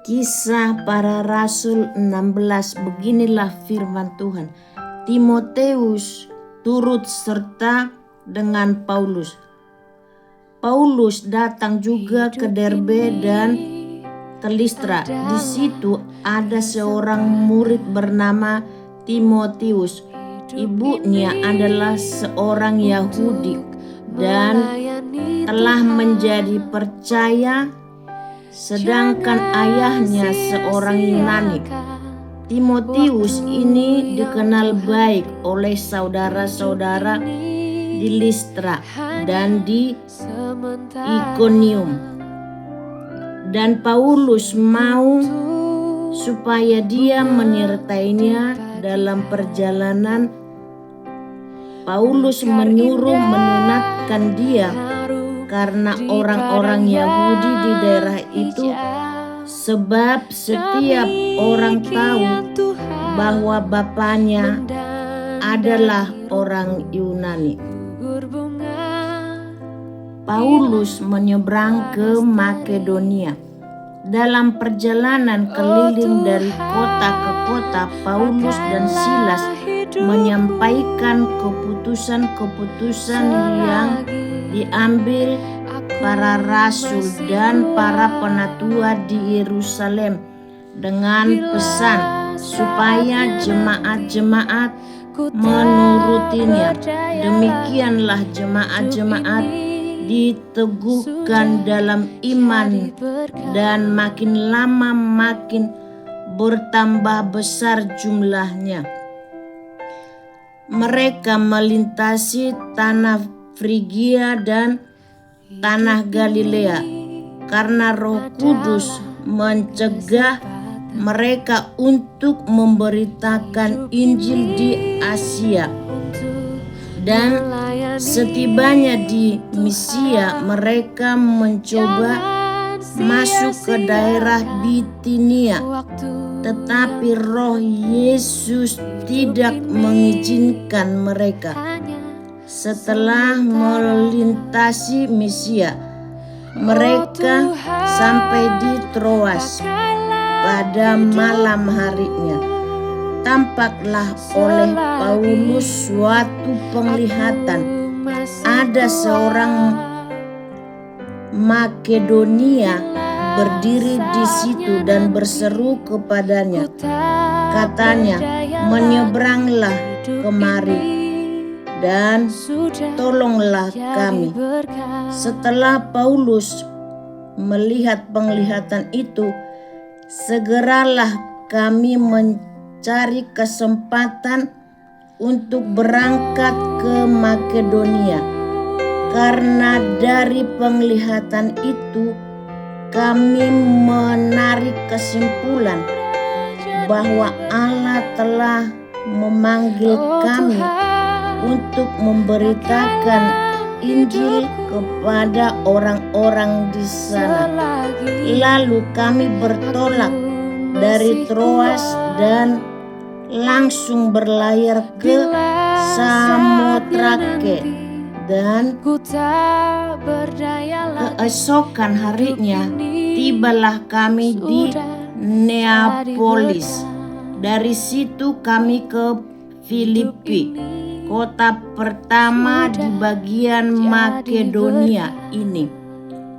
Kisah Para Rasul 16. Beginilah firman Tuhan. Timotius turut serta dengan Paulus. Paulus datang juga ke Derbe dan ke Listra. Di situ ada seorang murid bernama Timotius. Ibunya adalah seorang Yahudi dan telah menjadi percaya, sedangkan ayahnya seorang Yunani. Timotius ini dikenal baik oleh saudara-saudara di Listra dan di Ikonium. Dan Paulus mau supaya dia menyertainya dalam perjalanan. Paulus menyuruh menyunatkan dia karena orang-orang Yahudi di daerah itu, sebab setiap orang tahu bahwa bapaknya adalah orang Yunani. Paulus menyeberang ke Makedonia. Dalam perjalanan keliling dari kota ke kota, Paulus dan Silas menyampaikan keputusan-keputusan yang diambil para rasul dan para penatua di Yerusalem dengan pesan supaya jemaat-jemaat menurutinya. Demikianlah jemaat-jemaat diteguhkan dalam iman dan makin lama makin bertambah besar jumlahnya. Mereka melintasi tanah Frigia dan tanah Galilea karena Roh Kudus mencegah mereka untuk memberitakan Injil di Asia. Dan setibanya di Misia, mereka mencoba masuk ke daerah Bitinia, tetapi Roh Yesus tidak mengizinkan mereka. Setelah melintasi Misia, mereka sampai di Troas. Pada malam harinya, tampaklah oleh Paulus suatu penglihatan. Ada seorang Makedonia berdiri di situ dan berseru kepadanya. Katanya, "Menyeberanglah kemari dan tolonglah kami." Setelah Paulus melihat penglihatan itu, segeralah kami mencari kesempatan untuk berangkat ke Makedonia. Karena dari penglihatan itu kami menarik kesimpulan bahwa Allah telah memanggil kami untuk memberitakan Injil kepada orang-orang di sana. Lalu kami bertolak dari Troas dan langsung berlayar ke Samotrake, dan keesokan harinya tibalah kami di Neapolis. Dari situ kami ke Filipi, kota pertama di bagian Makedonia ini,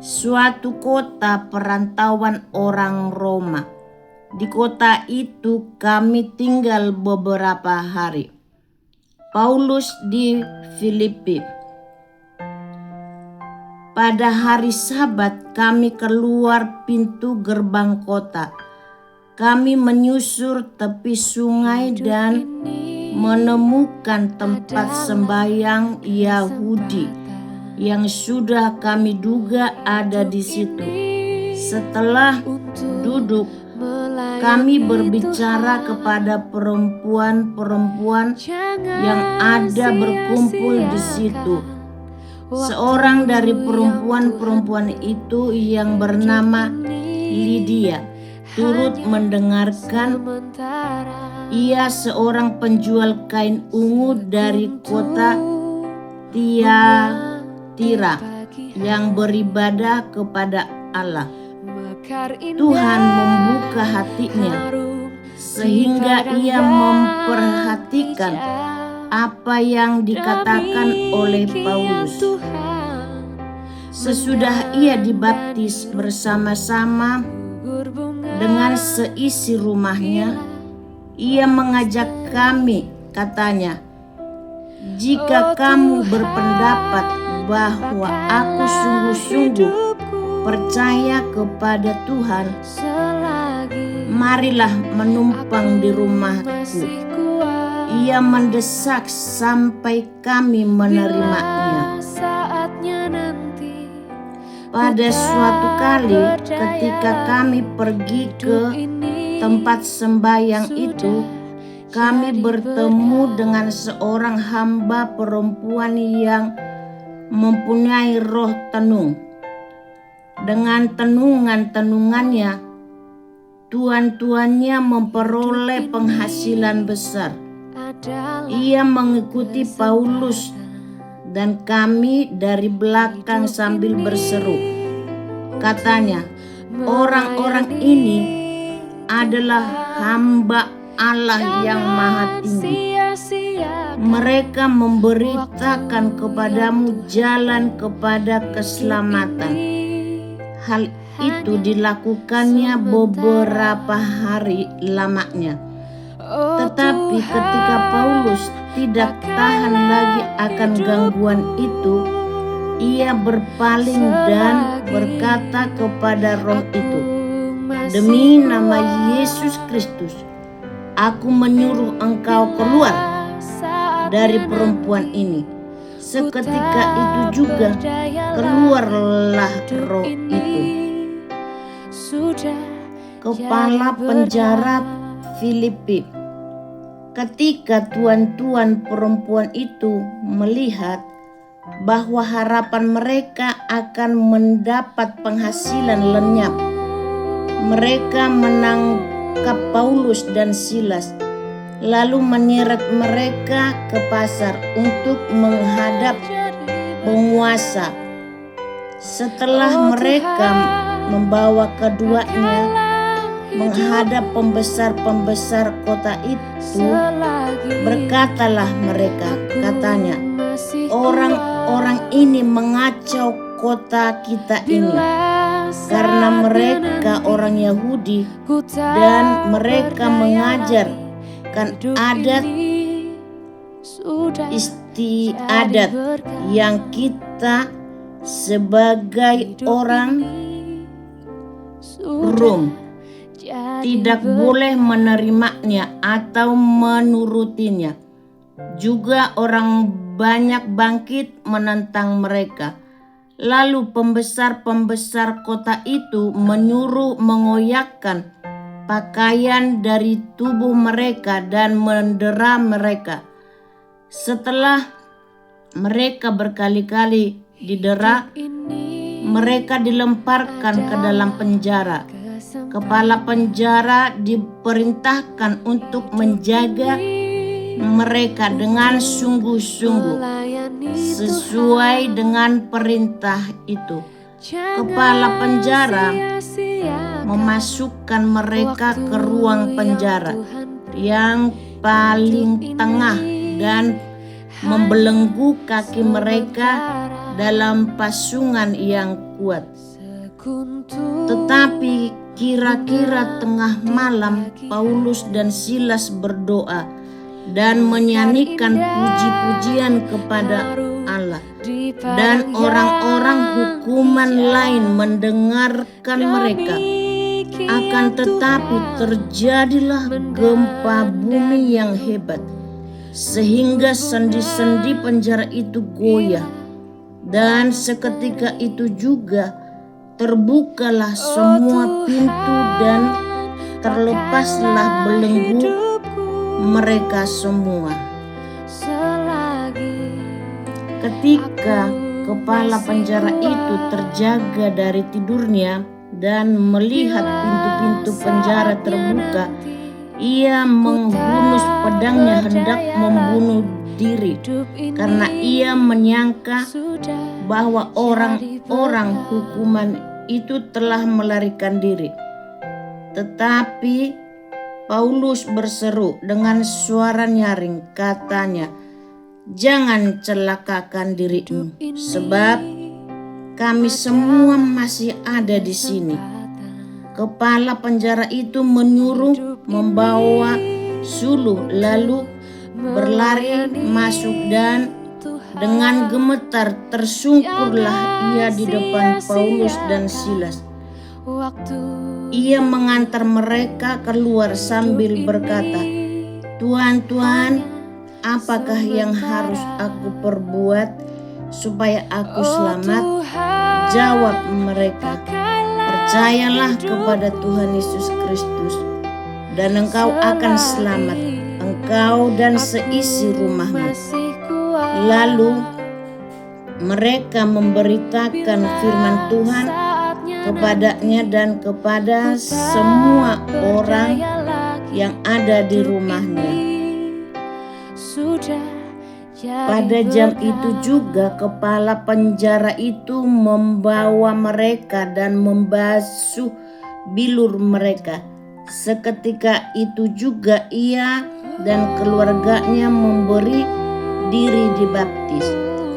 suatu kota perantauan orang Roma. Di kota itu kami tinggal beberapa hari. Paulus di Filipi. Pada hari Sabat kami keluar pintu gerbang kota. Kami menyusur tepi sungai dan menemukan tempat sembahyang Yahudi yang sudah kami duga ada di situ. Setelah duduk, kami berbicara kepada perempuan-perempuan yang ada berkumpul di situ. Seorang dari perempuan-perempuan itu yang bernama Lydia turut mendengarkan. Ia seorang penjual kain ungu dari kota Tiatira yang beribadah kepada Allah. Tuhan membuka hatinya sehingga ia memperhatikan apa yang dikatakan oleh Paulus. Sesudah ia dibaptis bersama-sama dengan seisi rumahnya, ia mengajak kami, katanya, "Jika kamu berpendapat bahwa aku sungguh-sungguh percaya kepada Tuhan, marilah menumpang di rumahku." Ia mendesak sampai kami menerimanya. Pada suatu kali ketika kami pergi ke tempat sembahyang itu, kami bertemu dengan seorang hamba perempuan yang mempunyai roh tenung. Dengan tenungan-tenungannya, tuan-tuannya memperoleh penghasilan besar. Ia mengikuti Paulus dan kami dari belakang sambil berseru. Katanya, "Orang-orang ini adalah hamba Allah yang Maha Tinggi. Mereka memberitakan kepadamu jalan kepada keselamatan." Hal itu dilakukannya beberapa hari lamanya. Tetapi ketika Paulus tidak tahan lagi akan gangguan itu, ia berpaling dan berkata kepada roh itu, "Demi nama Yesus Kristus, aku menyuruh engkau keluar dari perempuan ini." Seketika itu juga keluarlah roh itu. Kepala penjara Filipi. Ketika tuan-tuan perempuan itu melihat bahwa harapan mereka akan mendapat penghasilan lenyap, mereka menangkap Paulus dan Silas, lalu menyeret mereka ke pasar untuk menghadap penguasa. Setelah mereka membawa keduanya menghadap pembesar-pembesar kota itu, berkatalah mereka, katanya, "Orang-orang ini mengacau kota kita ini karena mereka orang Yahudi dan mereka mengajarkan adat istiadat yang kita sebagai orang Rom tidak boleh menerimanya atau menurutinya. Juga orang banyak bangkit menentang mereka. Lalu pembesar-pembesar kota itu menyuruh mengoyakkan pakaian dari tubuh mereka dan mendera mereka. Setelah mereka berkali-kali didera, mereka dilemparkan ke dalam penjara. Kepala penjara diperintahkan untuk menjaga mereka dengan sungguh-sungguh sesuai dengan perintah itu. Kepala penjara memasukkan mereka ke ruang penjara yang paling tengah dan membelenggu kaki mereka dalam pasungan yang kuat. Tetapi kira-kira tengah malam, Paulus dan Silas berdoa dan menyanyikan puji-pujian kepada Allah, dan orang-orang hukuman lain mendengarkan mereka. Akan tetapi terjadilah gempa bumi yang hebat, sehingga sendi-sendi penjara itu goyah, dan seketika itu juga terbukalah semua pintu dan terlepaslah belenggu mereka semua. Ketika kepala penjara itu terjaga dari tidurnya dan melihat pintu-pintu penjara terbuka, ia menghunus pedangnya hendak membunuh diri karena ia menyangka bahwa orang-orang hukuman itu telah melarikan diri. Tetapi Paulus berseru dengan suara nyaring, katanya, "Jangan celakakan dirimu, sebab kami semua masih ada di sini." Kepala penjara itu menyuruh membawa suluh, lalu berlari masuk, dan dengan gemetar tersungkurlah ia di depan Paulus dan Silas. Ia mengantar mereka keluar sambil berkata, "Tuan, Tuan, apakah yang harus aku perbuat supaya aku selamat?" Jawab mereka, "Percayalah kepada Tuhan Yesus Kristus, dan engkau akan selamat, engkau dan seisi rumahmu." Lalu mereka memberitakan firman Tuhan kepadanya dan kepada semua orang yang ada di rumahnya. Pada jam itu juga kepala penjara itu membawa mereka dan membasuh bilur mereka. Seketika itu juga ia dan keluarganya memberi diri dibaptis.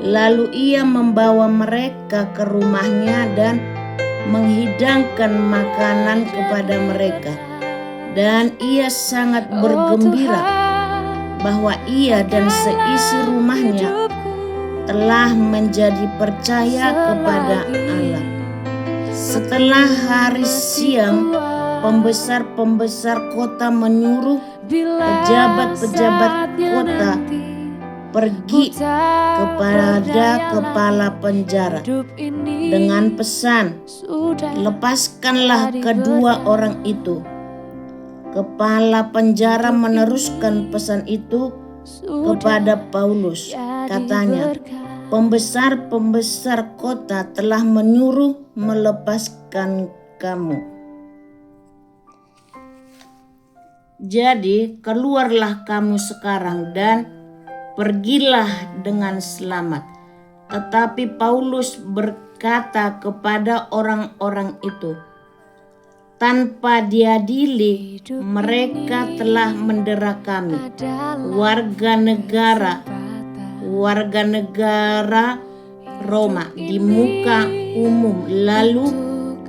Lalu ia membawa mereka ke rumahnya dan menghidangkan makanan kepada mereka. Dan ia sangat bergembira bahwa ia dan seisi rumahnya telah menjadi percaya kepada Allah. Setelah hari siang, pembesar-pembesar kota menyuruh pejabat-pejabat kota pergi kepada kepala penjara dengan pesan, "Lepaskanlah kedua orang itu." Kepala penjara meneruskan pesan itu kepada Paulus. Katanya, "Pembesar-pembesar kota telah menyuruh melepaskan kamu. Jadi keluarlah kamu sekarang dan pergilah dengan selamat." Tetapi Paulus berkata kepada orang-orang itu, "Tanpa diadili, mereka telah mendera kami, warga negara Roma, di muka umum, lalu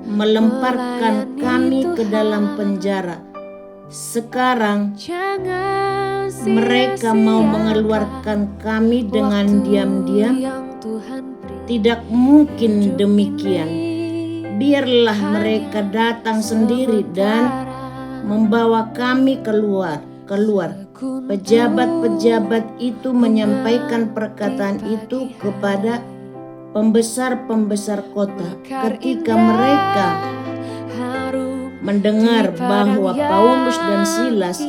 melemparkan kami ke dalam penjara. Sekarang mereka mau mengeluarkan kami dengan diam-diam. Tidak mungkin demikian. Biarlah mereka datang sendiri dan membawa kami keluar." Pejabat-pejabat itu menyampaikan perkataan itu kepada pembesar-pembesar kota. Ketika mereka mendengar bahwa Paulus dan Silas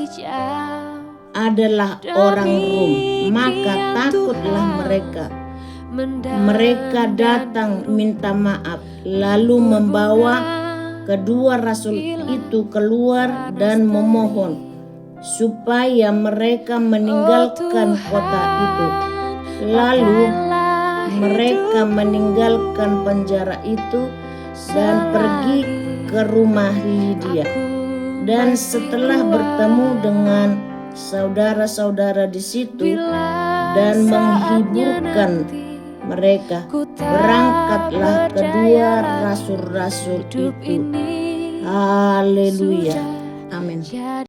adalah orang Rom, maka takutlah mereka. Mereka datang minta maaf, lalu membawa kedua rasul itu keluar dan memohon supaya mereka meninggalkan kota itu. Lalu mereka meninggalkan penjara itu dan pergi ke rumah Lydia. Dan setelah bertemu dengan saudara-saudara di situ dan menghiburkan mereka, berangkatlah kedua rasul-rasul itu. Haleluya. Amin.